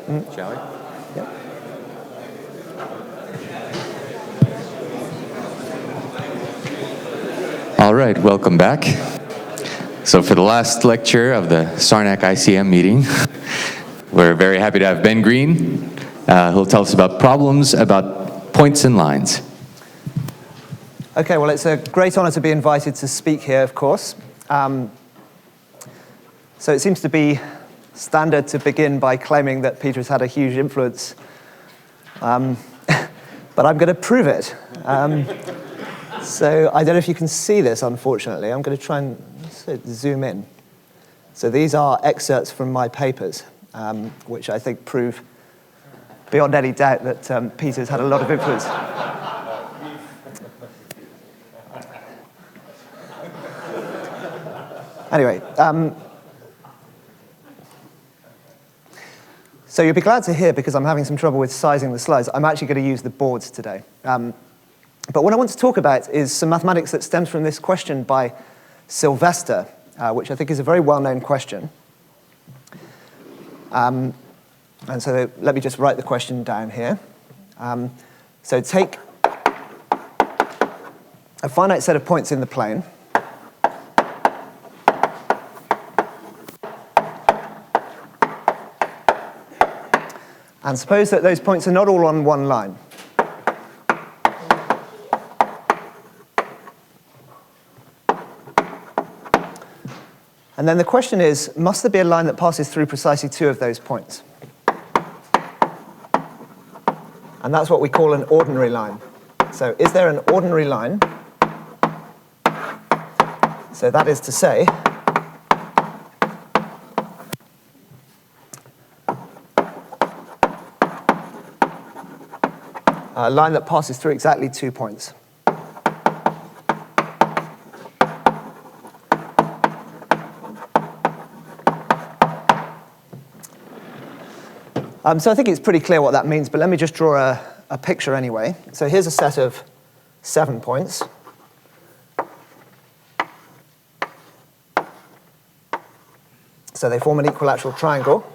Shall we? Yep. All right, welcome back. So for the last lecture of the Sarnak ICM meeting, we're very happy to have Ben Green. He'll tell us about problems about points and lines. Okay, well, it's a great honor to be invited to speak here, of course. So it seems to be standard to begin by claiming that Peter has had a huge influence. But I'm going to prove it. So I don't know if you can see this, unfortunately. I'm going to try and zoom in. So these are excerpts from my papers, which I think prove beyond any doubt that Peter's had a lot of influence. Anyway, so you'll be glad to hear, because I'm having some trouble with sizing the slides, I'm actually going to use the boards today. But what I want to talk about is some mathematics that stems from this question by Sylvester, which I think is a very well-known question. And so let me just write the question down here. So take a finite set of points in the plane, and suppose that those points are not all on one line. And then the question is, must there be a line that passes through precisely two of those points? And that's what we call an ordinary line. So is there an ordinary line? So that is to say, a line that passes through exactly 2 points. So I think it's pretty clear what that means, but let me just draw a picture anyway. So here's a set of 7 points. So they form an equilateral triangle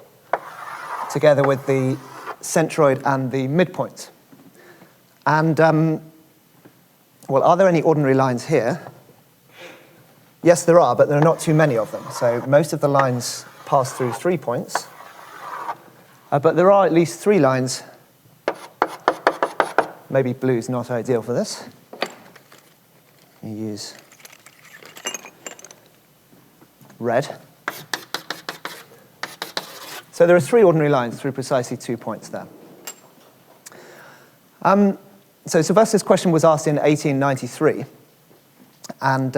together with the centroid and the midpoint. And, well, are there any ordinary lines here? Yes, there are, but there are not too many of them. So most of the lines pass through 3 points. But there are at least 3 lines. Maybe blue's not ideal for this. You use red. So there are 3 ordinary lines through precisely 2 points there. So Sylvester's question was asked in 1893. And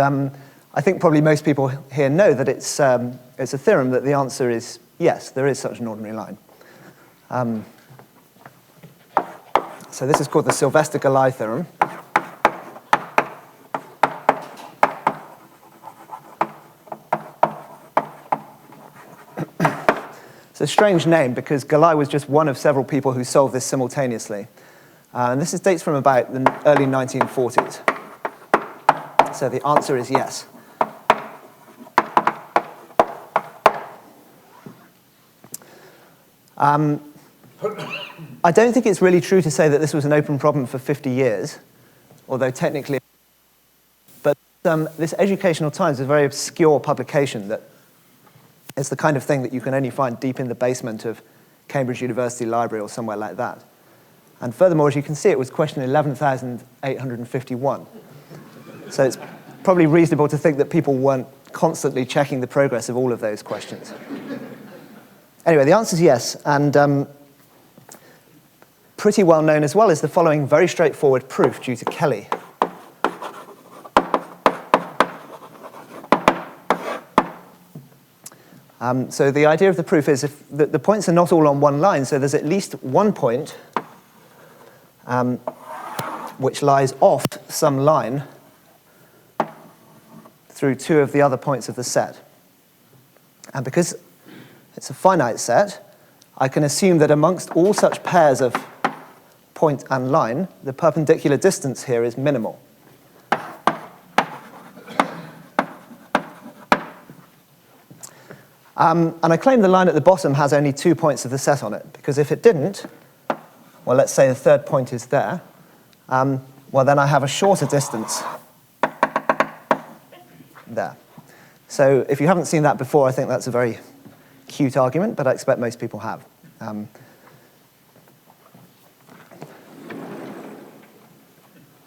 I think probably most people here know that it's a theorem that the answer is yes, there is such an ordinary line. So this is called the Sylvester-Gallai theorem. It's a strange name because Gallai was just one of several people who solved this simultaneously. And this dates from about the early 1940s. So the answer is yes. I don't think it's really true to say that this was an open problem for 50 years, although technically. But this Educational Times is a very obscure publication that is the kind of thing that you can only find deep in the basement of Cambridge University Library or somewhere like that. And furthermore, as you can see, it was question 11,851. So it's probably reasonable to think that people weren't constantly checking the progress of all of those questions. Anyway, the answer is yes, and pretty well known as well is the following very straightforward proof due to Kelly. So the idea of the proof is if the points are not all on one line, so there's at least one point which lies off some line through 2 of the other points of the set. And because it's a finite set, I can assume that amongst all such pairs of point and line, the perpendicular distance here is minimal. And I claim the line at the bottom has only 2 points of the set on it, because if it didn't, well, let's say the third point is there, well, then I have a shorter distance there. So if you haven't seen that before, I think that's a very cute argument, but I expect most people have.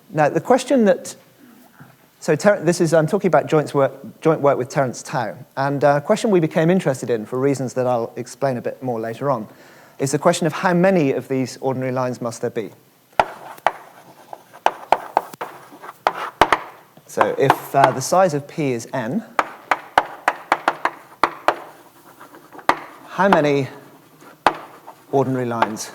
Now, the question that, so I'm talking about joint work with Terence Tao, and a question we became interested in for reasons that I'll explain a bit more later on, is the question of how many of these ordinary lines must there be. So if the size of P is n, how many ordinary lines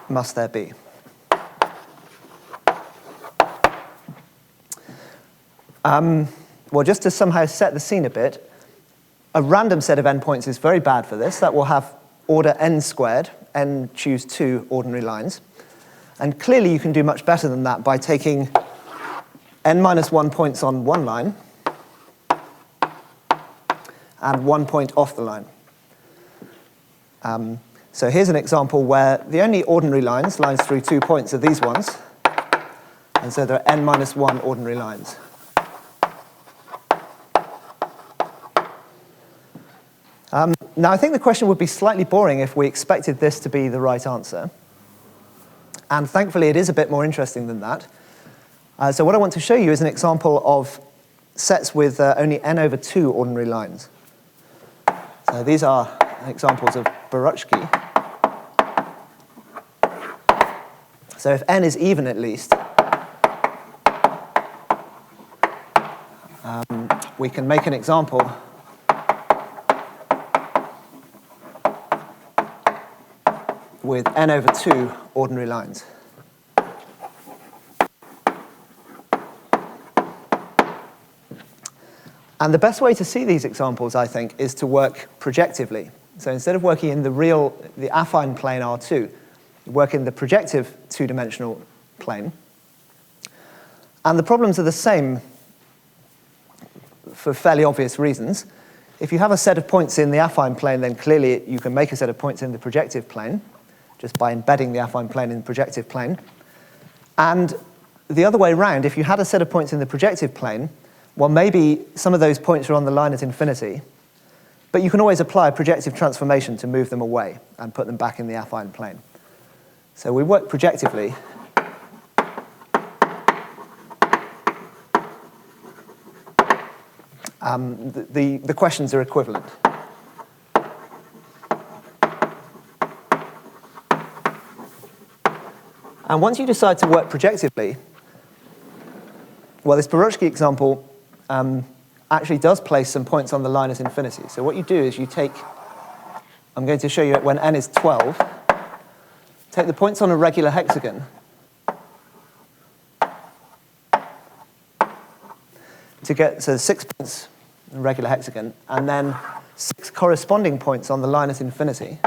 must there be? Well, just to somehow set the scene a bit, a random set of endpoints is very bad for this. That will have order n squared, n choose 2 ordinary lines. And clearly you can do much better than that by taking n minus 1 points on one line and 1 point off the line. So here's an example where the only ordinary lines through 2 points, are these ones. And so there are n minus 1 ordinary lines. Now, I think the question would be slightly boring if we expected this to be the right answer. And thankfully, it is a bit more interesting than that. So what I want to show you is an example of sets with only n over 2 ordinary lines. So these are examples of Boruchki. So if n is even at least, we can make an example with n over 2 ordinary lines. And the best way to see these examples, I think, is to work projectively. So instead of working in the affine plane R2, you work in the projective two-dimensional plane. And the problems are the same for fairly obvious reasons. If you have a set of points in the affine plane, then clearly you can make a set of points in the projective plane, just by embedding the affine plane in the projective plane. And the other way around, if you had a set of points in the projective plane, well, maybe some of those points are on the line at infinity, but you can always apply a projective transformation to move them away and put them back in the affine plane. So we work projectively. The questions are equivalent. And once you decide to work projectively, well, this Boruchki example actually does place some points on the line at infinity. So what you do is you take, I'm going to show you when n is 12, take the points on a regular hexagon, to get, so 6 points in a regular hexagon, and then 6 corresponding points on the line at infinity,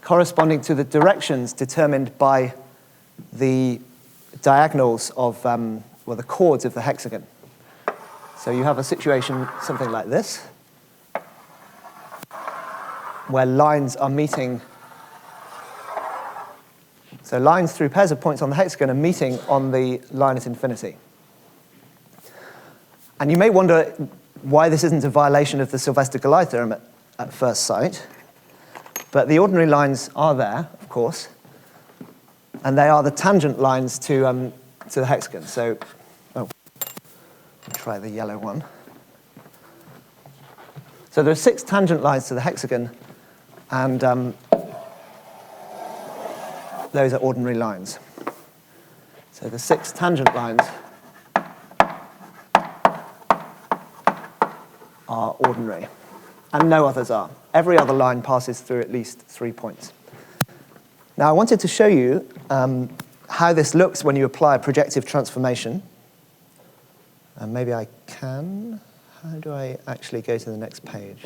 corresponding to the directions determined by the diagonals of, well, the chords of the hexagon. So you have a situation something like this, where lines are meeting. So lines through pairs of points on the hexagon are meeting on the line at infinity. And you may wonder why this isn't a violation of the Sylvester-Gallai theorem at first sight. But the ordinary lines are there, of course, and they are the tangent lines to the hexagon. So, I'll try the yellow one. So there are 6 tangent lines to the hexagon, and those are ordinary lines. So the 6 tangent lines are ordinary, and no others are. Every other line passes through at least 3 points. Now, I wanted to show you how this looks when you apply a projective transformation. And maybe I can. How do I actually go to the next page?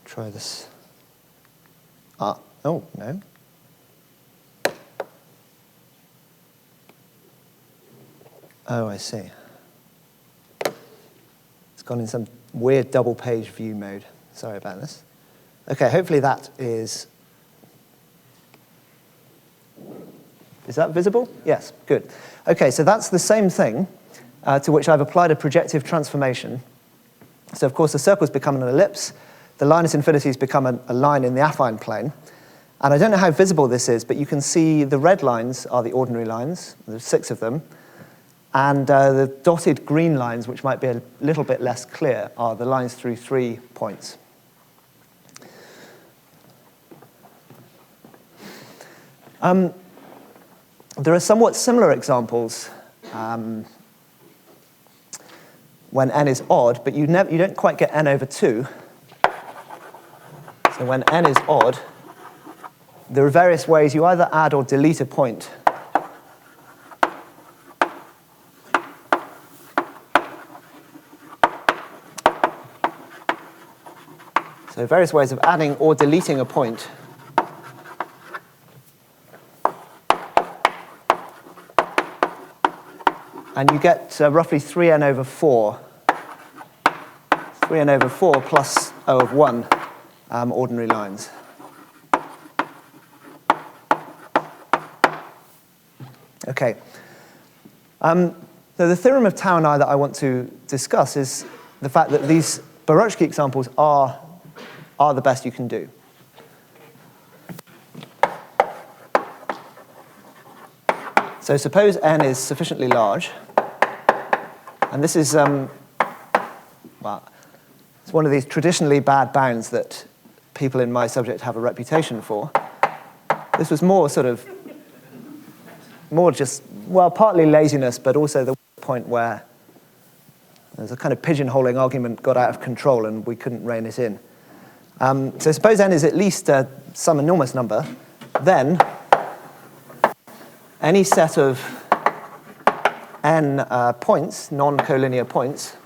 Try this. Oh, no. Oh, I see. It's gone in some weird double-page view mode. Sorry about this. OK, hopefully that is... Is that visible? Yes, good. OK, so that's the same thing to which I've applied a projective transformation. So, of course, the circle's become an ellipse. The line at infinity has become a line in the affine plane. And I don't know how visible this is, but you can see the red lines are the ordinary lines. There's 6 of them. And the dotted green lines, which might be a little bit less clear, are the lines through 3 points. There are somewhat similar examples when n is odd, but you don't quite get n over 2. So when n is odd, there are various ways you either add or delete a point. So various ways of adding or deleting a point. And you get roughly 3n over 4. 3n over 4 plus O of 1 ordinary lines. OK. So the theorem of tau and I that I want to discuss is the fact that these Boruchky examples are the best you can do. So suppose n is sufficiently large. And this is, well, it's one of these traditionally bad bounds that people in my subject have a reputation for. This was more just, well, partly laziness, but also the point where there's a kind of pigeonholing argument got out of control and we couldn't rein it in. So suppose n is at least some enormous number, then any set of n points, non-collinear points,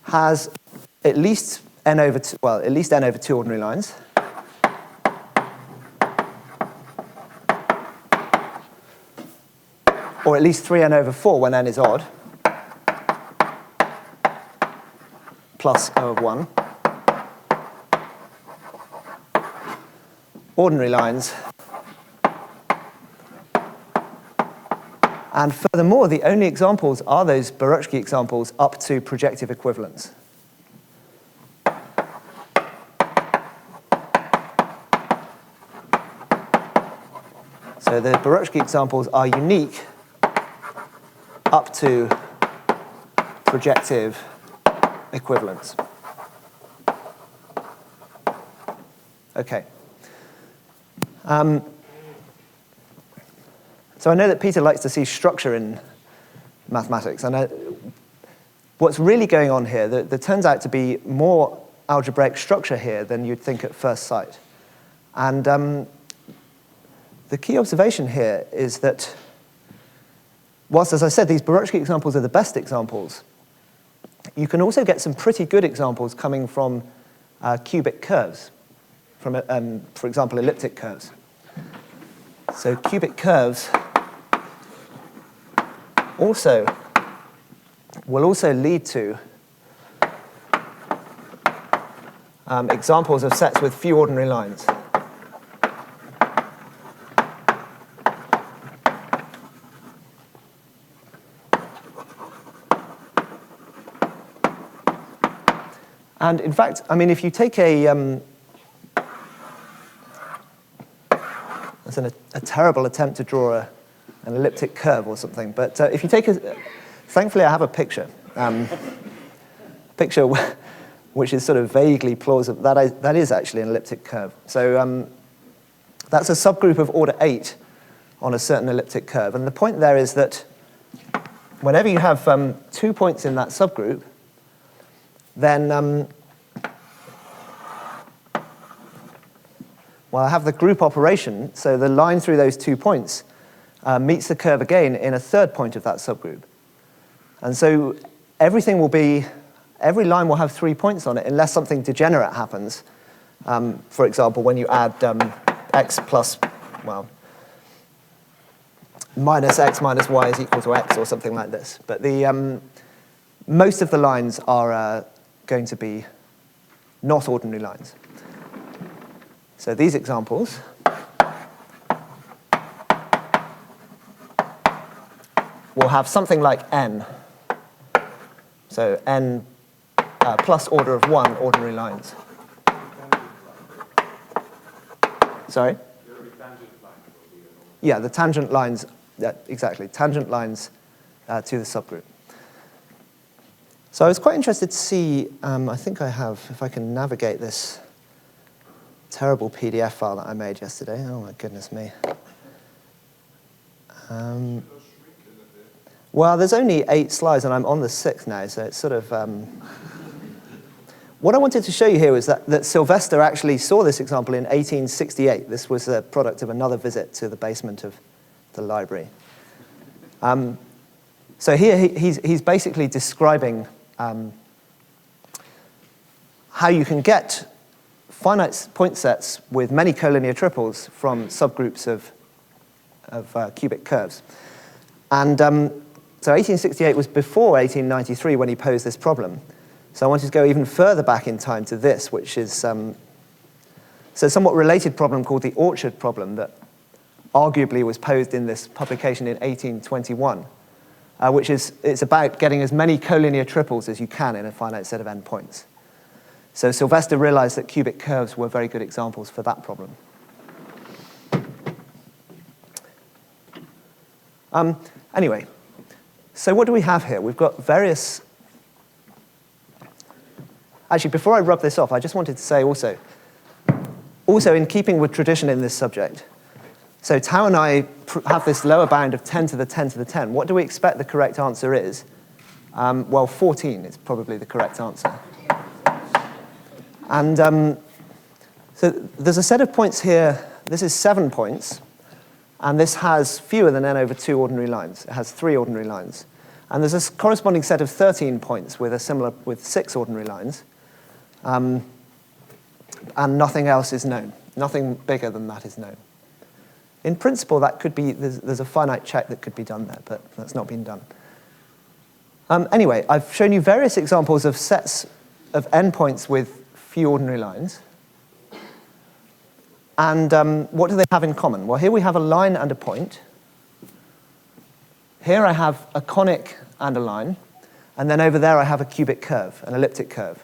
has at least n over 2, well, at least n over 2 ordinary lines. Or at least 3n over 4 when n is odd, plus O of 1. Ordinary lines. And furthermore, the only examples are those Boruchky examples up to projective equivalence. So the Boruchky examples are unique up to projective equivalence. OK. So I know that Peter likes to see structure in mathematics. And what's really going on here, there turns out to be more algebraic structure here than you'd think at first sight. And the key observation here is that whilst, as I said, these Boruchky examples are the best examples, you can also get some pretty good examples coming from cubic curves, from, for example, elliptic curves. So cubic curves will also lead to examples of sets with few ordinary lines. And in fact, I mean, if you take that's a terrible attempt to draw an elliptic curve or something, but if you take thankfully I have a picture, which is sort of vaguely plausible. That is actually an elliptic curve. So that's a subgroup of order 8 on a certain elliptic curve. And the point there is that whenever you have 2 points in that subgroup, then, well, I have the group operation, so the line through those 2 points meets the curve again in a third point of that subgroup. And so every line will have 3 points on it unless something degenerate happens. For example, when you add x plus, well, minus x minus y is equal to x or something like this. But most of the lines are going to be not ordinary lines. So these examples will have something like n. So n plus order of 1 ordinary lines. Sorry? Yeah, the tangent lines, exactly, tangent lines to the subgroup. So I was quite interested to see, I think I have, if I can navigate this terrible PDF file that I made yesterday. Oh my goodness me. Well, there's only 8 slides, and I'm on the 6th now, so it's sort of... What I wanted to show you here was that Sylvester actually saw this example in 1868. This was a product of another visit to the basement of the library. So here he's basically describing how you can get finite point sets with many collinear triples from subgroups of cubic curves. And so 1868 was before 1893 when he posed this problem. So I wanted to go even further back in time to this, which is so a somewhat related problem called the orchard problem that arguably was posed in this publication in 1821, which is it's about getting as many collinear triples as you can in a finite set of n points. So Sylvester realized that cubic curves were very good examples for that problem. Anyway, so what do we have here? We've got various... Actually, before I rub this off, I just wanted to say also in keeping with tradition in this subject, so Tao and I have this lower bound of 10 to the 10 to the 10. What do we expect the correct answer is? Well, 14 is probably the correct answer. And so there's a set of points here. This is 7 points. And this has fewer than n over 2 ordinary lines. It has 3 ordinary lines. And there's a corresponding set of 13 points with 6 ordinary lines. And nothing else is known. Nothing bigger than that is known. In principle, that could be, there's a finite check that could be done there, but that's not been done. Anyway, I've shown you various examples of sets of n points with few ordinary lines. And what do they have in common? Well, here we have a line and a point. Here I have a conic and a line. And then over there I have a cubic curve, an elliptic curve.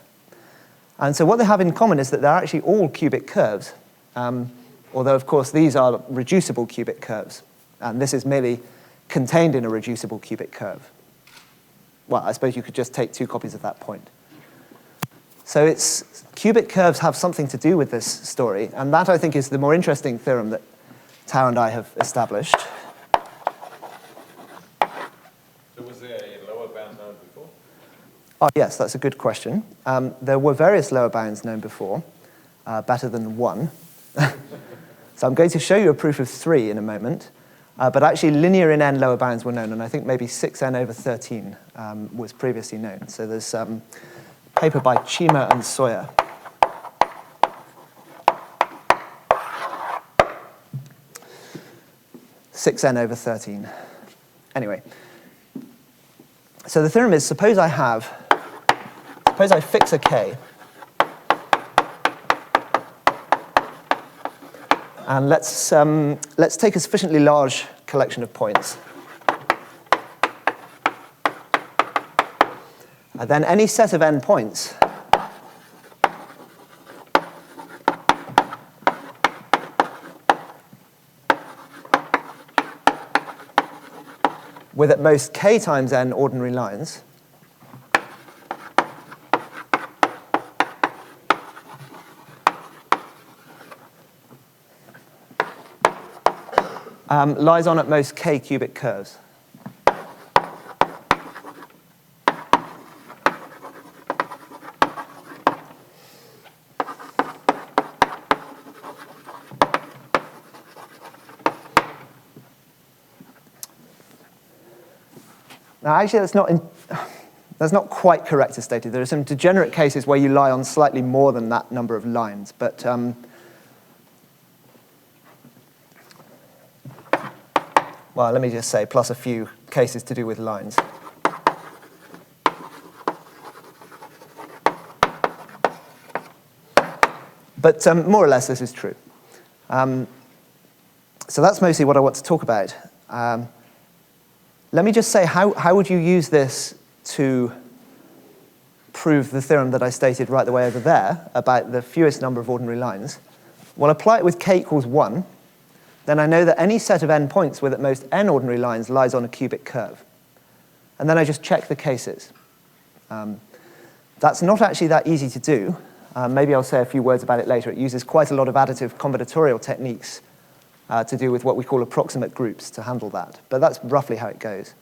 And so what they have in common is that they're actually all cubic curves, although, of course, these are reducible cubic curves. And this is merely contained in a reducible cubic curve. Well, I suppose you could just take 2 copies of that point. So cubic curves have something to do with this story, and that, I think, is the more interesting theorem that Tao and I have established. So was there a lower bound known before? Oh, yes, that's a good question. There were various lower bounds known before, better than 1. So I'm going to show you a proof of 3 in a moment. But actually, linear in n lower bounds were known, and I think maybe 6n over 13 was previously known. So there's a paper by Chima and Sawyer. (6n over 13). Anyway, so the theorem is: suppose I fix a k, and let's take a sufficiently large collection of points. And then any set of n points with at most k times n ordinary lines lies on at most k cubic curves. Now, actually, that's not quite correct as stated. There are some degenerate cases where you lie on slightly more than that number of lines, but well, let me just say, plus a few cases to do with lines. But more or less, this is true. So that's mostly what I want to talk about. Let me just say, how would you use this to prove the theorem that I stated right the way over there about the fewest number of ordinary lines? Well, apply it with k equals 1. Then I know that any set of n points with at most n ordinary lines lies on a cubic curve. And then I just check the cases. That's not actually that easy to do. Maybe I'll say a few words about it later. It uses quite a lot of additive combinatorial techniques to do with what we call approximate groups to handle that. But that's roughly how it goes.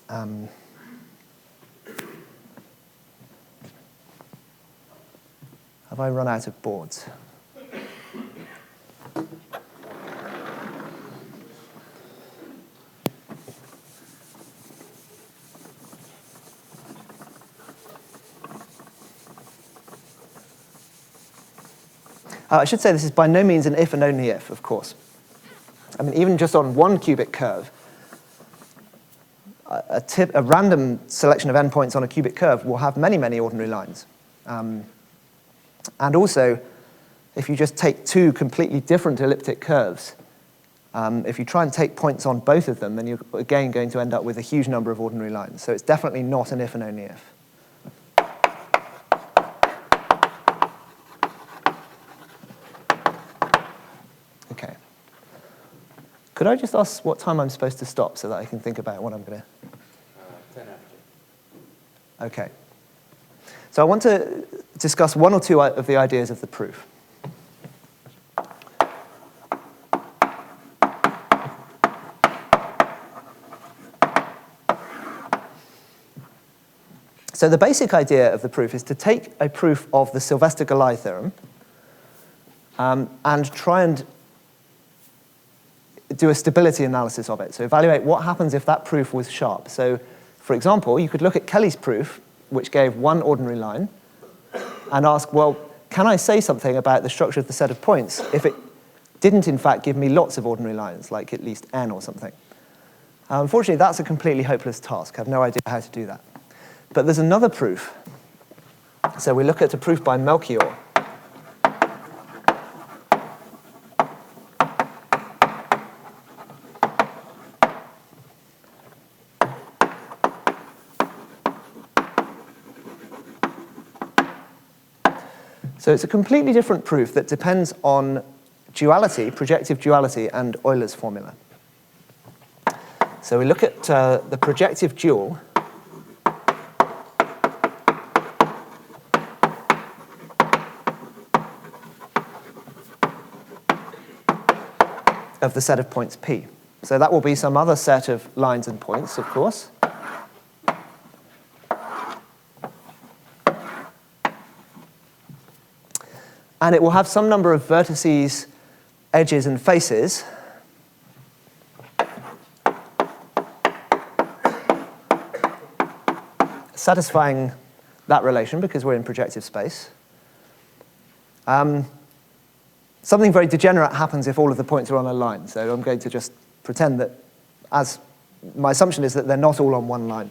Have I run out of boards? I should say this is by no means an if and only if, of course. I mean, even just on one cubic curve, a random selection of n-points on a cubic curve will have many, many ordinary lines. And also, if you just take two completely different elliptic curves, if you try and take points on both of them, then you're again going to end up with a huge number of ordinary lines. So it's definitely not an if and only if. Okay. Could I just ask what time I'm supposed to stop so that I can think about what I'm going to... 10 after. Okay. So I want to discuss one or two of the ideas of the proof. So the basic idea of the proof is to take a proof of the Sylvester-Gallai theorem and try and do a stability analysis of it. So evaluate what happens if that proof was sharp. So, for example, you could look at Kelly's proof, which gave one ordinary line, and ask, well, can I say something about the structure of the set of points if it didn't, in fact, give me lots of ordinary lines, like at least n or something? Unfortunately, that's a completely hopeless task. I have no idea how to do that. But there's another proof. So we look at a proof by Melchior. So it's a completely different proof that depends on duality, projective duality, and Euler's formula. So we look at the projective dual of the set of points P. So that will be some other set of lines and points, of course. And it will have some number of vertices, edges, and faces. Satisfying that relation because we're in projective space. Something very degenerate happens if all of the points are on a line. So I'm going to just pretend that, as my assumption is that they're not all on one line.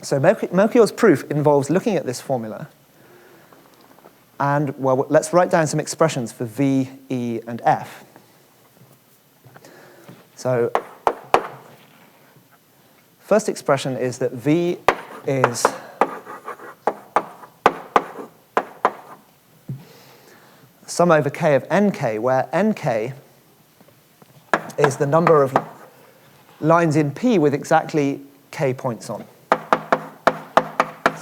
So Melchior's proof involves looking at this formula. And, well, let's write down some expressions for V, E, and F. So first expression is that V is sum over k of nk, where nk is the number of lines in P with exactly k points on.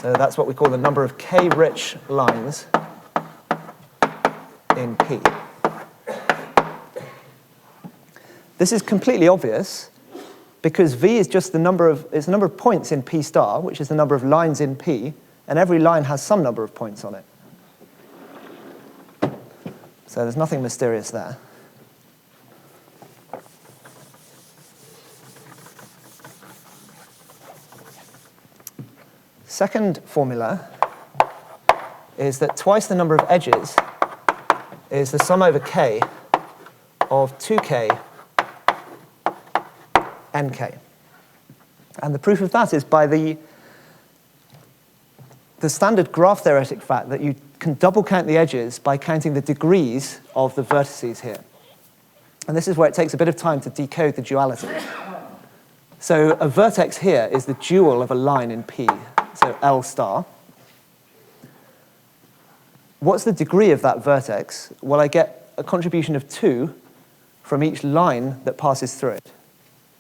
So that's what we call the number of k-rich lines in P. This is completely obvious because V is just the number of points in P star, which is the number of lines in P, and every line has some number of points on it. So there's nothing mysterious there. Second formula is that twice the number of edges is the sum over k of 2k nk. And the proof of that is by the standard graph theoretic fact that you can double count the edges by counting the degrees of the vertices here. And this is where it takes a bit of time to decode the duality. So a vertex here is the dual of a line in P, so L star. What's the degree of that vertex? Well, I get a contribution of 2 from each line that passes through it.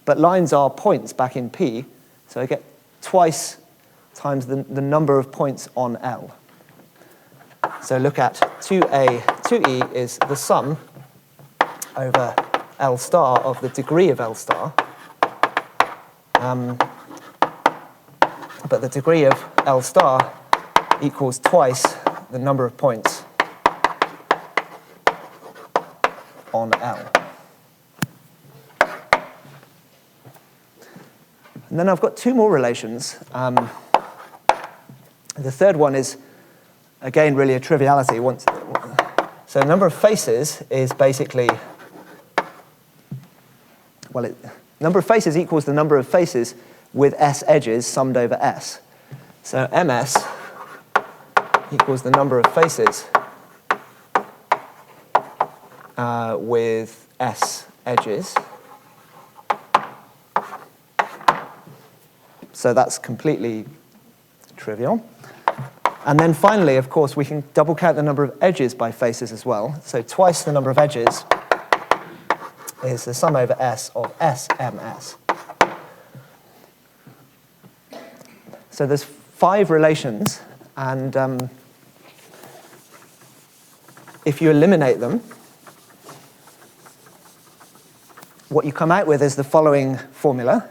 But lines are points back in P, so I get twice times the number of points on L. So look at 2a, 2e is the sum over L star of the degree of L star. But the degree of L star equals twice the number of points on L. And then I've got 2 more relations. The third one is, again, really a triviality. So the number of faces is basically, well, number of faces equals the number of faces with S edges summed over S. So MS equals the number of faces with S edges. So that's completely trivial. And then finally, of course, we can double count the number of edges by faces as well. So twice the number of edges is the sum over S of SMS. So there's 5 relations, and if you eliminate them, what you come out with is the following formula.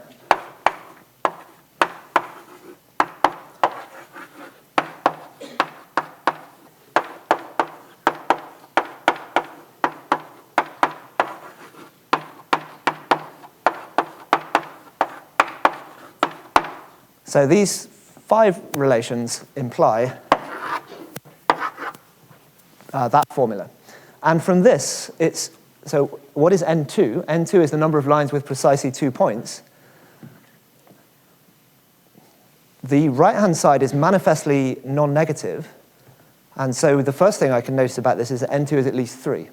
So these 5 relations imply that formula. And from this, so what is N2? N2 is the number of lines with precisely 2 points. The right-hand side is manifestly non-negative. And so the first thing I can notice about this is that N2 is at least 3.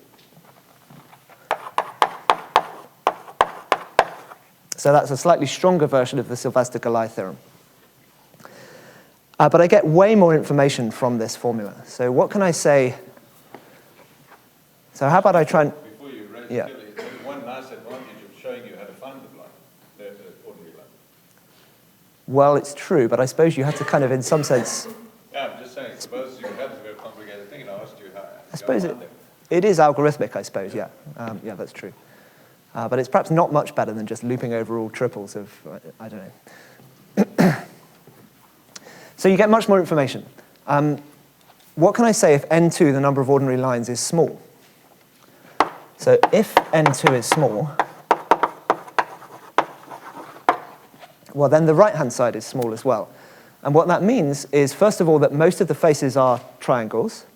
So that's a slightly stronger version of the Sylvester-Gallai theorem. But I get way more information from this formula. So what can I say? So how about I try and... Before you raise Yeah. it, there's one nice advantage of showing you how to find the line, the ordinary line. Well, it's true, but I suppose you have to kind of, in some sense... Yeah, I'm just saying, suppose you had a very complicated thing and I asked you how I suppose to find them. it is algorithmic, I suppose, yeah. Yeah, that's true. But it's perhaps not much better than just looping over all triples of, I don't know. So you get much more information. What can I say if N2, the number of ordinary lines, is small? So if N2 is small, well, then the right-hand side is small as well. And what that means is, first of all, that most of the faces are triangles.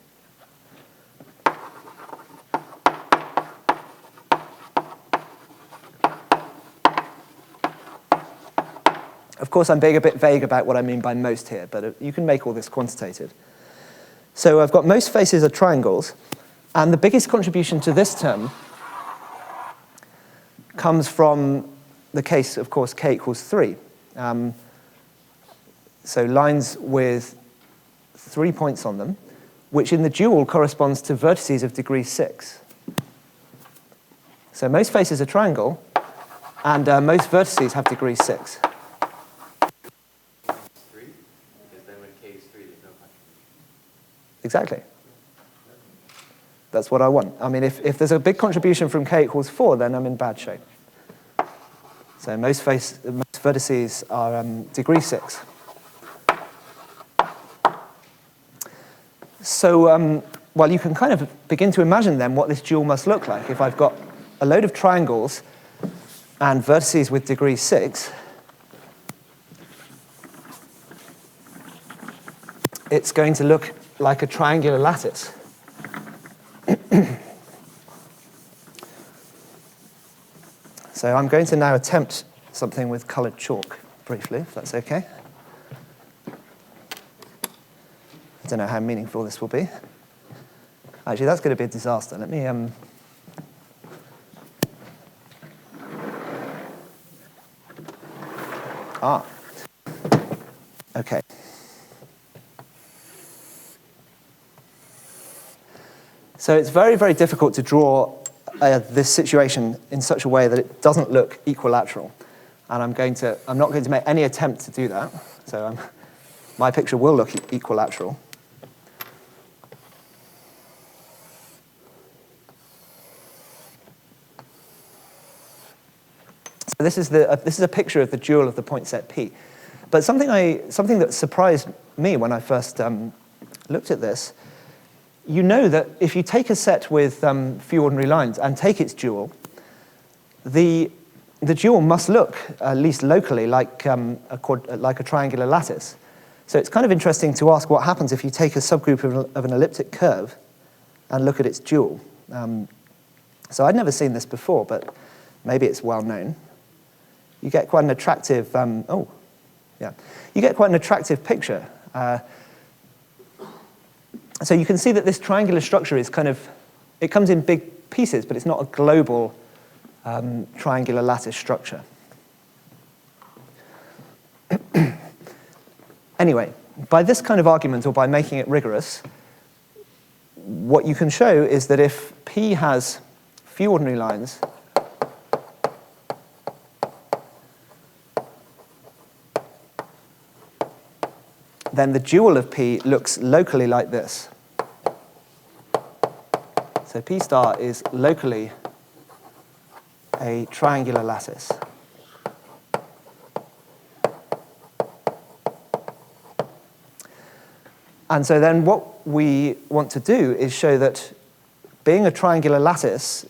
Of course, I'm being a bit vague about what I mean by most here, but you can make all this quantitative. So I've got most faces are triangles, and the biggest contribution to this term comes from the case, of course, k equals 3. So lines with 3 points on them, which in the dual corresponds to vertices of degree 6. So most faces are triangle, and most vertices have degree 6. Exactly. That's what I want. I mean, if there's a big contribution from k equals 4, then I'm in bad shape. So most vertices are degree 6. So, well, you can kind of begin to imagine then what this dual must look like. If I've got a load of triangles and vertices with degree 6, it's going to look like a triangular lattice. So I'm going to now attempt something with colored chalk, briefly, if that's okay. I don't know how meaningful this will be. Actually, that's going to be a disaster. Let me... Okay. So it's very, very difficult to draw this situation in such a way that it doesn't look equilateral. And I'm not going to make any attempt to do that. So my picture will look equilateral. So this is a picture of the dual of the point set P. But something that surprised me when I first looked at this, you know that if you take a set with few ordinary lines and take its dual, the dual must look, at least locally, like a triangular lattice. So it's kind of interesting to ask what happens if you take a subgroup of an elliptic curve and look at its dual. So I'd never seen this before, but maybe it's well known. You get quite an attractive, you get quite an attractive picture. So you can see that this triangular structure is it comes in big pieces, but it's not a global triangular lattice structure. Anyway, by this kind of argument, or by making it rigorous, what you can show is that if P has few ordinary lines, then the dual of P looks locally like this. So P star is locally a triangular lattice. And so then what we want to do is show that being a triangular lattice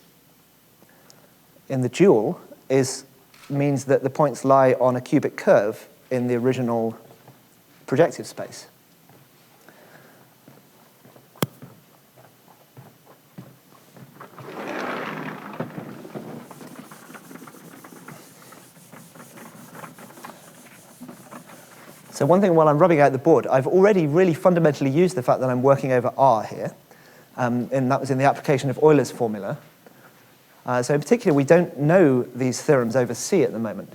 in the dual means that the points lie on a cubic curve in the original projective space. So one thing while I'm rubbing out the board, I've already really fundamentally used the fact that I'm working over R here, and that was in the application of Euler's formula. So in particular, we don't know these theorems over C at the moment.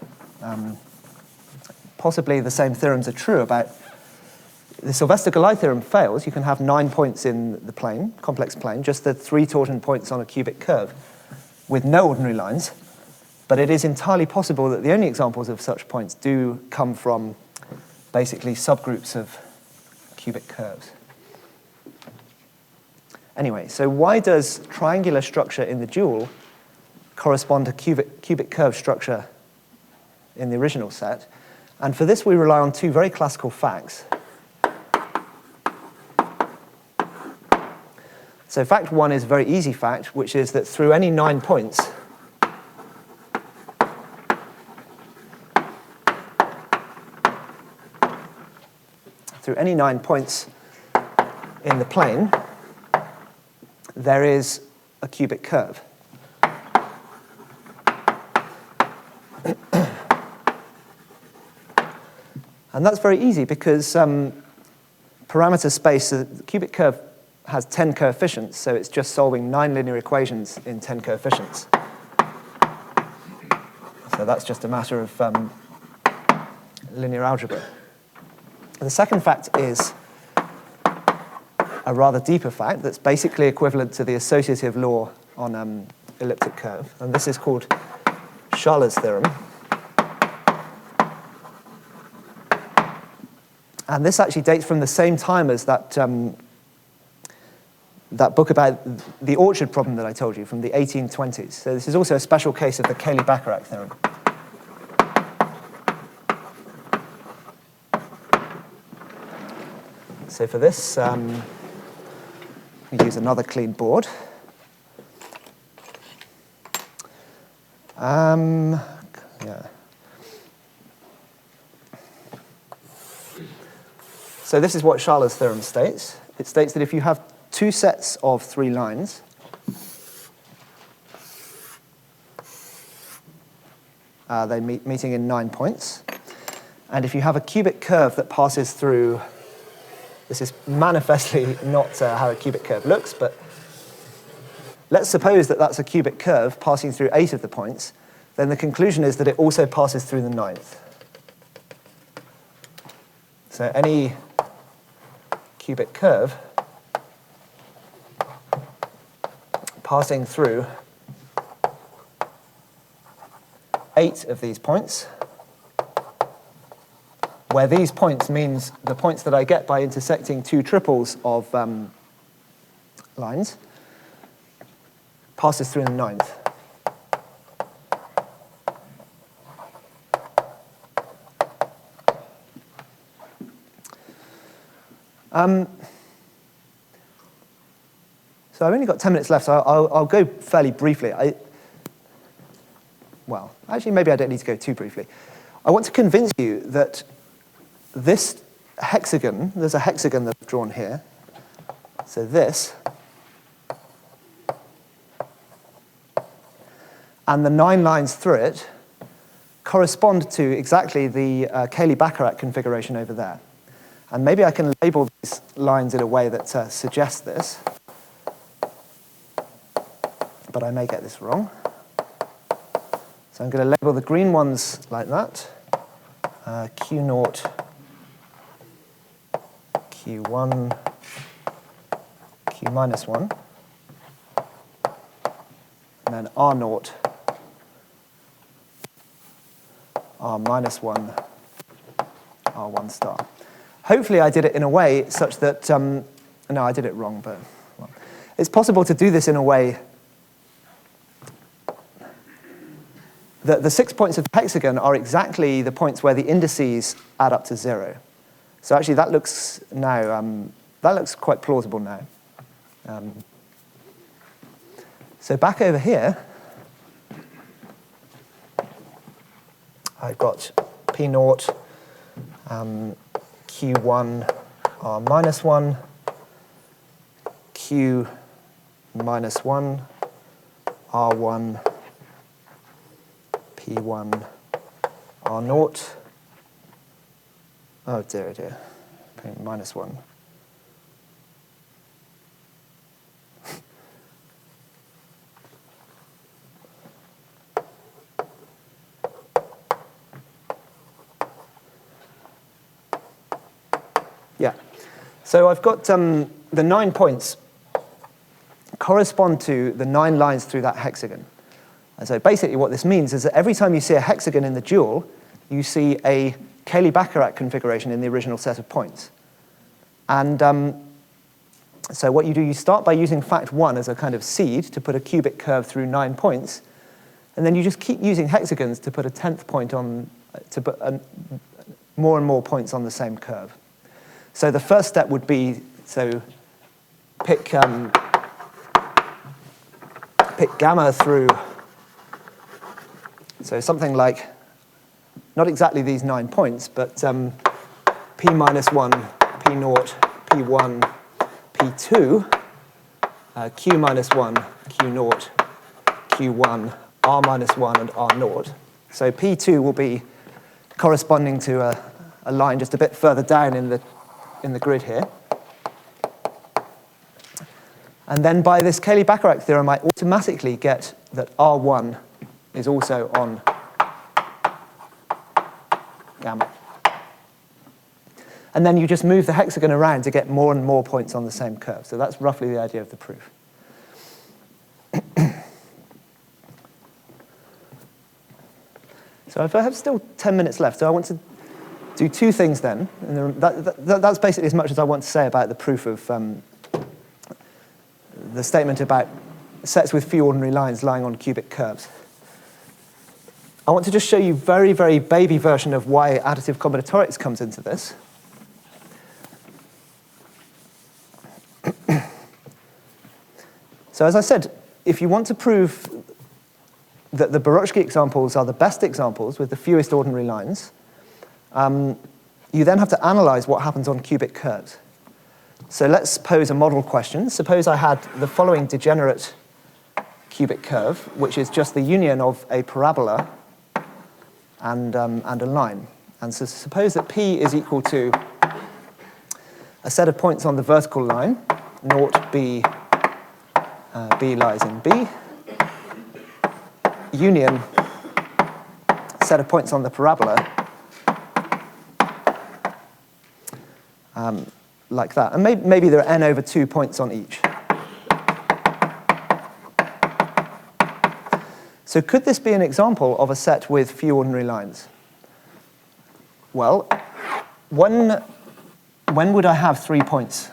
Possibly the same theorems are true about the Sylvester-Gallai theorem fails. You can have 9 points in the plane, complex plane, just the 3 torsion points on a cubic curve with no ordinary lines. But it is entirely possible that the only examples of such points do come from basically subgroups of cubic curves. Anyway, so why does triangular structure in the dual correspond to cubic curve structure in the original set? And for this, we rely on 2 very classical facts. So fact 1 is a very easy fact, which is that through any 9 points, in the plane, there is a cubic curve. And that's very easy because parameter space, the cubic curve has 10 coefficients, so it's just solving 9 linear equations in 10 coefficients. So that's just a matter of linear algebra. The second fact is a rather deeper fact that's basically equivalent to the associative law on elliptic curve, and this is called Charles' theorem. And this actually dates from the same time as that book about the orchard problem that I told you from the 1820s. So this is also a special case of the Cayley-Bacharach theorem. So for this, we use another clean board. So this is what Charles' theorem states. It states that if you have 2 sets of 3 lines, they're meeting in 9 points. And if you have a cubic curve that passes through, this is manifestly not how a cubic curve looks, but let's suppose that that's a cubic curve passing through 8 of the points, then the conclusion is that it also passes through the 9th. So any cubic curve passing through 8 of these points, where these points means the points that I get by intersecting 2 triples of lines, passes through the 9th. So I've only got 10 minutes left, so I'll go fairly briefly. Well, actually, maybe I don't need to go too briefly. I want to convince you that this hexagon, there's a hexagon that I've drawn here. So this, and the 9 lines through it correspond to exactly the Cayley-Baccarat configuration over there. And maybe I can label these lines in a way that suggests this, but I may get this wrong. So I'm going to label the green ones like that. Q0, Q1, Q minus 1, and then R0, R minus 1, R1 star. Hopefully I did it in a way such that, no, I did it wrong, but well, it's possible to do this in a way that the 6 points of the hexagon are exactly the points where the indices add up to 0. So actually that looks now, that looks quite plausible now. So back over here, I've got P0, Q1, R minus 1, Q minus 1, R1, P1, R0. Oh dear, dear. P minus 1. Yeah. So I've got the 9 points correspond to the 9 lines through that hexagon. And so basically what this means is that every time you see a hexagon in the dual, you see a Cayley-Baccarat configuration in the original set of points. And so what you do, you start by using fact 1 as a kind of seed to put a cubic curve through 9 points, and then you just keep using hexagons to put a 10th point on, to put more and more points on the same curve. So the first step would be, so pick gamma through, so something like, not exactly these 9 points, but P minus 1, P0, P1, P2, Q minus 1, Q0, Q1, R minus 1, and R0. So P2 will be corresponding to a line just a bit further down in the grid here. And then by this Cayley-Baccarat theorem, I automatically get that R1 is also on gamma. And then you just move the hexagon around to get more and more points on the same curve. So that's roughly the idea of the proof. So I have still 10 minutes left, so I want to do 2 things then. And that's basically as much as I want to say about the proof of the statement about sets with few ordinary lines lying on cubic curves. I want to just show you very, very baby version of why additive combinatorics comes into this. So as I said, if you want to prove that the Boruchky examples are the best examples with the fewest ordinary lines, you then have to analyze what happens on cubic curves. So let's pose a model question. Suppose I had the following degenerate cubic curve, which is just the union of a parabola and a line. And so suppose that P is equal to a set of points on the vertical line, naught, B, B lies in B, union set of points on the parabola, like that. And maybe there are n over 2 points on each. So could this be an example of a set with few ordinary lines? Well, when would I have 3 points?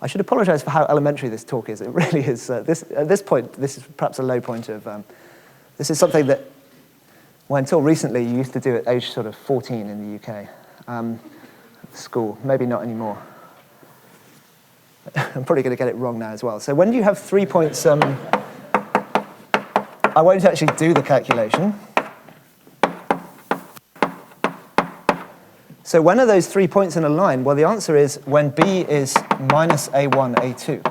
I should apologize for how elementary this talk is. It really is. At this point, this is perhaps a low point of... this is something that, well, until recently, you used to do at age sort of 14 in the UK. School, maybe not anymore. I'm probably going to get it wrong now as well. So when you have 3 points... I won't actually do the calculation. So when are those 3 points in a line? Well, the answer is when B is minus A1, A2.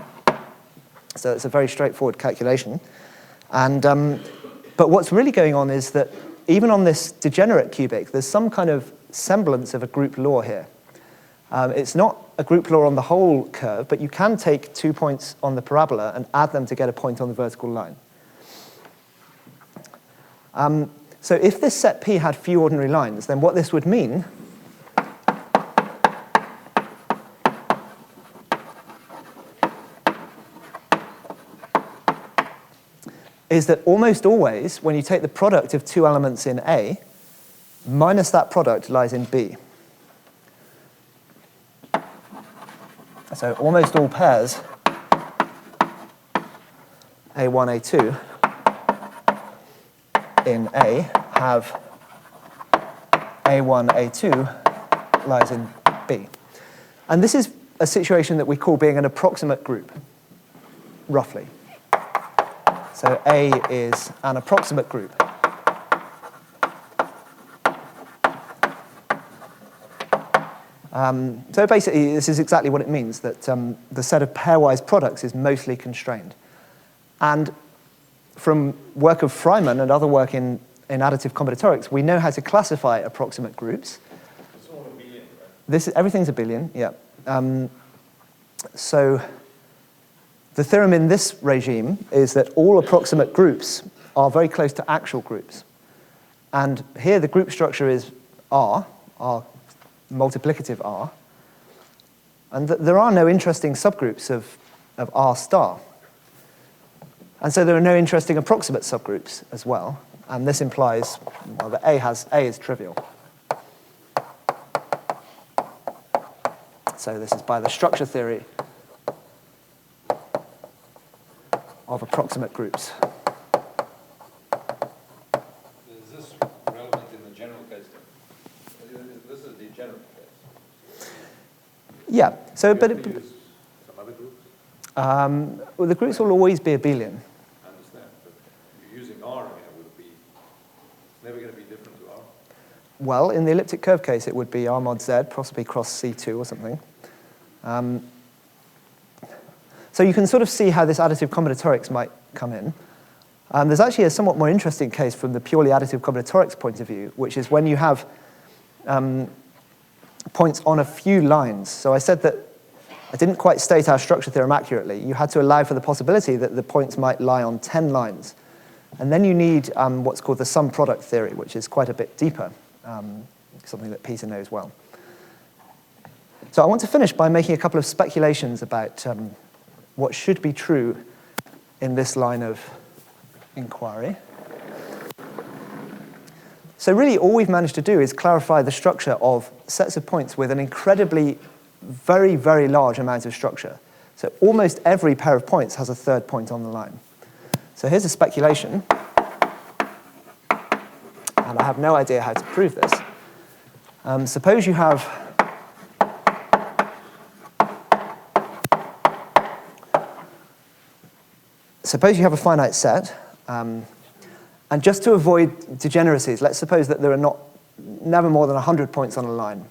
So it's a very straightforward calculation. And, but what's really going on is that even on this degenerate cubic, there's some kind of semblance of a group law here. It's not a group law on the whole curve, but you can take 2 points on the parabola and add them to get a point on the vertical line. So if this set P had few ordinary lines, then what this would mean is that almost always, when you take the product of two elements in A, minus that product lies in B. So almost all pairs, A1, A2, in A have A1, A2 lies in B. And this is a situation that we call being an approximate group, roughly. So A is an approximate group. So basically, this is exactly what it means, that the set of pairwise products is mostly constrained. And from work of Freiman and other work in additive combinatorics, we know how to classify approximate groups. It's all a billion, right? Everything's a billion, yeah. So the theorem in this regime is that all approximate groups are very close to actual groups. And here the group structure is R multiplicative R. And there are no interesting subgroups of R star. And so there are no interesting approximate subgroups as well. And this implies, well, that A is trivial. So this is by the structure theory of approximate groups. Is this relevant in the general case then? This is the general case. Yeah. So, You but have to use some other groups? well, the groups will always be abelian. I understand, but you're using R here would be, it's never going to be different to R. Well, in the elliptic curve case, it would be R mod Z, possibly cross C2 or something. So you can sort of see how this additive combinatorics might come in. There's actually a somewhat more interesting case from the purely additive combinatorics point of view, which is when you have points on a few lines. So I said that I didn't quite state our structure theorem accurately. You had to allow for the possibility that the points might lie on 10 lines. And then you need what's called the sum product theory, which is quite a bit deeper, something that Peter knows well. So I want to finish by making a couple of speculations about what should be true in this line of inquiry. So really all we've managed to do is clarify the structure of sets of points with an incredibly very, very large amount of structure. So almost every pair of points has a third point on the line. So here's a speculation, and I have no idea how to prove this. Suppose you have a finite set, and just to avoid degeneracies, let's suppose that there are never more than 100 points on a line.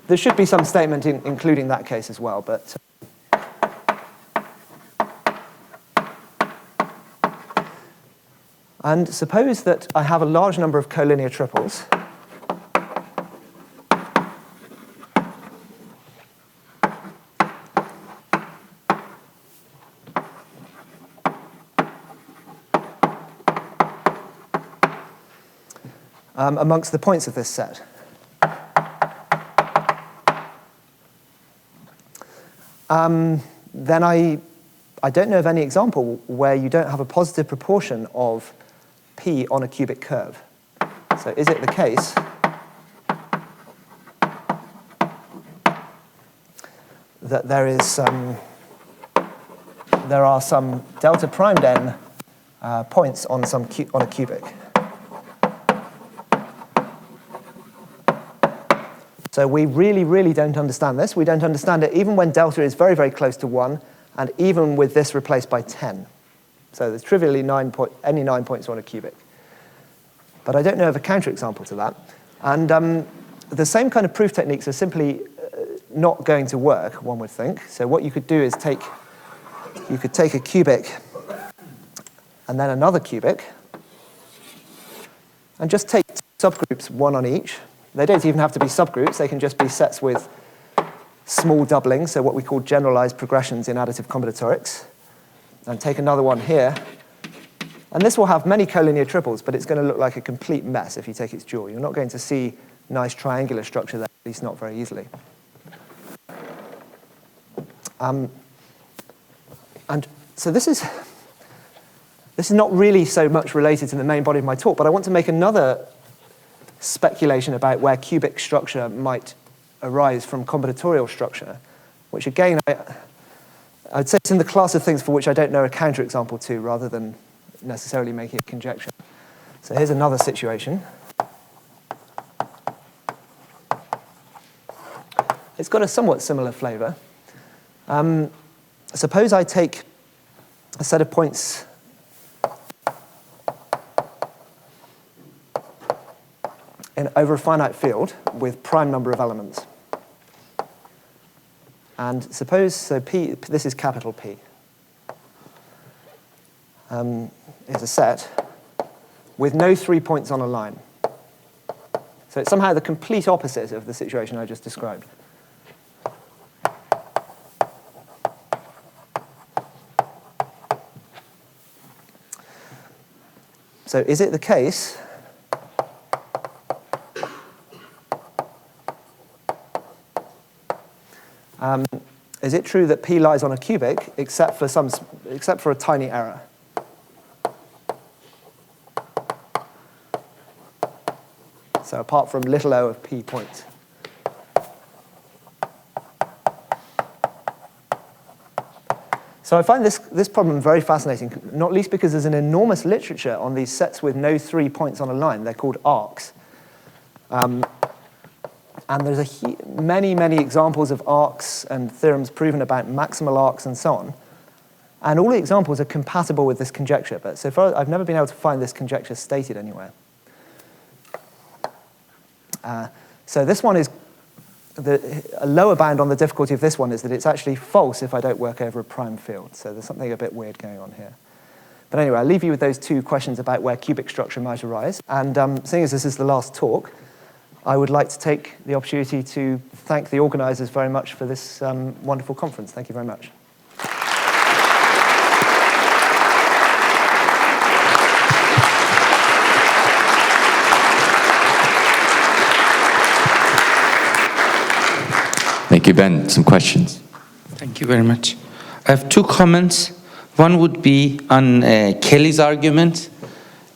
There should be some statement including that case as well, but And suppose that I have a large number of collinear triples. Amongst the points of this set. Then I don't know of any example where you don't have a positive proportion of p on a cubic curve. So is it the case that there are some delta primed n points on a cubic? So we really, really don't understand this. We don't understand it even when delta is very, very close to 1, and even with this replaced by 10. So there's trivially any 9 points on a cubic. But I don't know of a counterexample to that. And the same kind of proof techniques are simply not going to work, one would think. So what you could do is you could take a cubic and then another cubic, and just take subgroups, one on each. They don't even have to be subgroups. They can just be sets with small doublings, so what we call generalized progressions in additive combinatorics. And take another one here. And this will have many collinear triples, but it's going to look like a complete mess if you take its dual. You're not going to see nice triangular structure there, at least not very easily. And so this is not really so much related to the main body of my talk, but I want to make another speculation about where cubic structure might arise from combinatorial structure, which again, I'd say it's in the class of things for which I don't know a counterexample to, rather than necessarily making a conjecture. So here's another situation. It's got a somewhat similar flavor. Suppose I take a set of points over a finite field with prime number of elements. And suppose, so P, this is capital P. Is a set with no 3 points on a line. So it's somehow the complete opposite of the situation I just described. So is it the case is it true that P lies on a cubic except for a tiny error? So apart from little o of P points. So I find this problem very fascinating, not least because there's an enormous literature on these sets with no 3 points on a line. They're called arcs. And there's many, many examples of arcs and theorems proven about maximal arcs and so on. And all the examples are compatible with this conjecture, but so far I've never been able to find this conjecture stated anywhere. So this one is, a lower bound on the difficulty of this one is that it's actually false if I don't work over a prime field. So there's something a bit weird going on here. But anyway, I'll leave you with those two questions about where cubic structure might arise. And seeing as this is the last talk, I would like to take the opportunity to thank the organizers very much for this wonderful conference. Thank you very much. Thank you, Ben. Some questions? Thank you very much. I have two comments. One would be on Kelly's argument.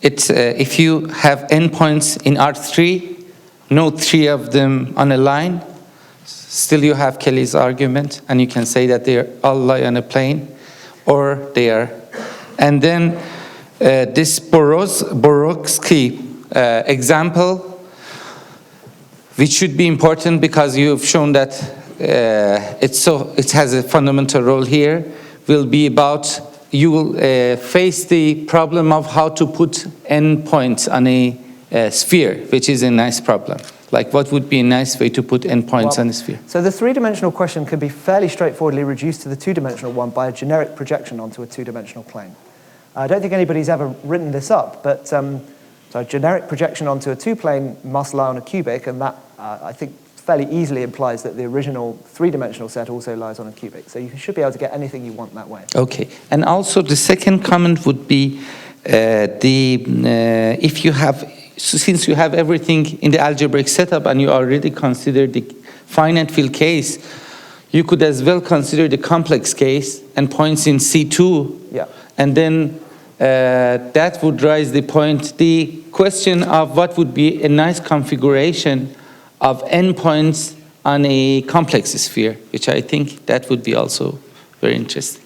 It's if you have endpoints in R3, no 3 of them on a line, still you have Kelly's argument, and you can say that they all lie on a plane, or they are. And then this Borowski example, which should be important because you've shown that it has a fundamental role here, will be about you will face the problem of how to put endpoints on a sphere, which is a nice problem. Like, what would be a nice way to put endpoints on a sphere? So the three-dimensional question can be fairly straightforwardly reduced to the two-dimensional one by a generic projection onto a two-dimensional plane. I don't think anybody's ever written this up, but so a generic projection onto a two-plane must lie on a cubic, and that, I think, fairly easily implies that the original three-dimensional set also lies on a cubic. So you should be able to get anything you want that way. Okay, and also the second comment would be if you have, since you have everything in the algebraic setup and you already consider the finite field case, you could as well consider the complex case and points in C2. Yeah. And then that would raise the question of what would be a nice configuration of endpoints on a complex sphere, which I think that would be also very interesting.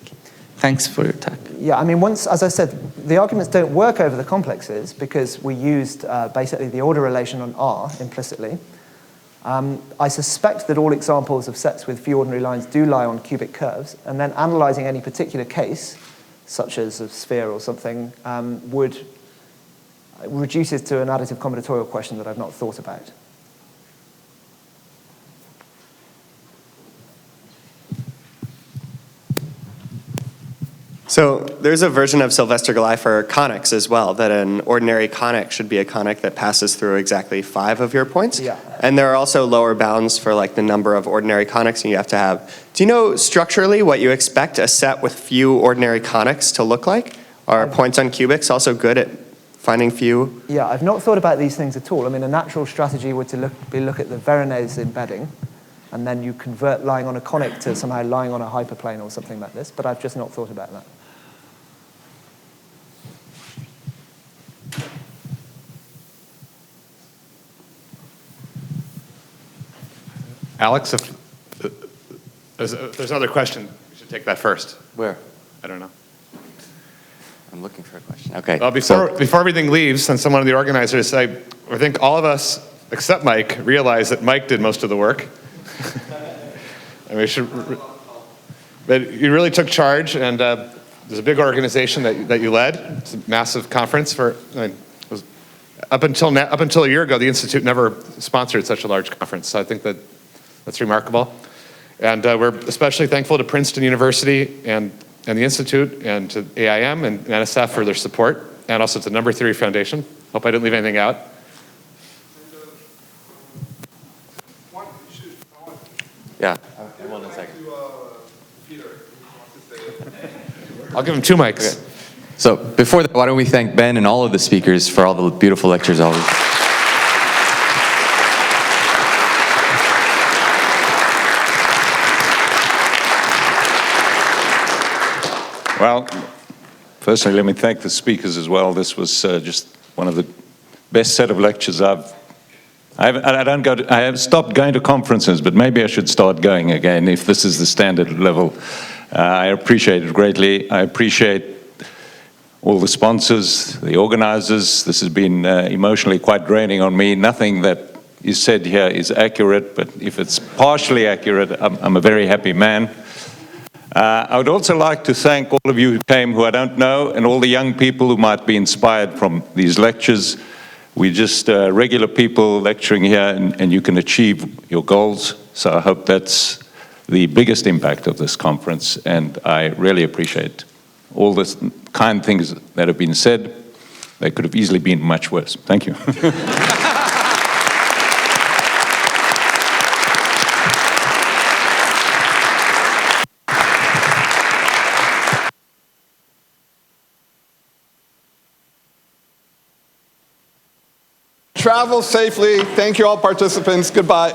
Thanks for your talk. Yeah, I mean, as I said, the arguments don't work over the complexes because we used basically the order relation on R implicitly. I suspect that all examples of sets with few ordinary lines do lie on cubic curves, and then analyzing any particular case, such as a sphere or something, reduces to an additive combinatorial question that I've not thought about. So there's a version of Sylvester-Gallai for conics as well, that an ordinary conic should be a conic that passes through exactly 5 of your points. Yeah. And there are also lower bounds for like the number of ordinary conics you have to have. Do you know structurally what you expect a set with few ordinary conics to look like? Are points on cubics also good at finding few? Yeah, I've not thought about these things at all. I mean, a natural strategy would to look at the Veronese embedding, and then you convert lying on a conic to somehow lying on a hyperplane or something like this, but I've just not thought about that. Alex, if there's another question, we should take that first. Where? I don't know. I'm looking for a question. Okay. Well, before everything leaves, and someone of the organizers, I think all of us, except Mike, realize that Mike did most of the work. And we should, but you really took charge, and there's a big organization that you led. It's a massive conference for. Up until a year ago, the Institute never sponsored such a large conference. So I think that's remarkable. And we're especially thankful to Princeton University and the Institute and to AIM and NSF for their support, and also to Number Theory Foundation. Hope I didn't leave anything out. Yeah. Hold on a second. I'll give him 2 mics. Okay. So before that, why don't we thank Ben and all of the speakers for all the beautiful lectures always. Well, firstly, let me thank the speakers as well. This was just one of the best set of lectures I have stopped going to conferences, but maybe I should start going again if this is the standard level. I appreciate it greatly. I appreciate all the sponsors, the organizers. This has been emotionally quite draining on me. Nothing that is said here is accurate, but if it's partially accurate, I'm a very happy man. I would also like to thank all of you who came who I don't know, and all the young people who might be inspired from these lectures. We're just regular people lecturing here, and you can achieve your goals. So I hope that's the biggest impact of this conference, and I really appreciate all the kind things that have been said. They could have easily been much worse. Thank you. Travel safely. Thank you all participants. Goodbye.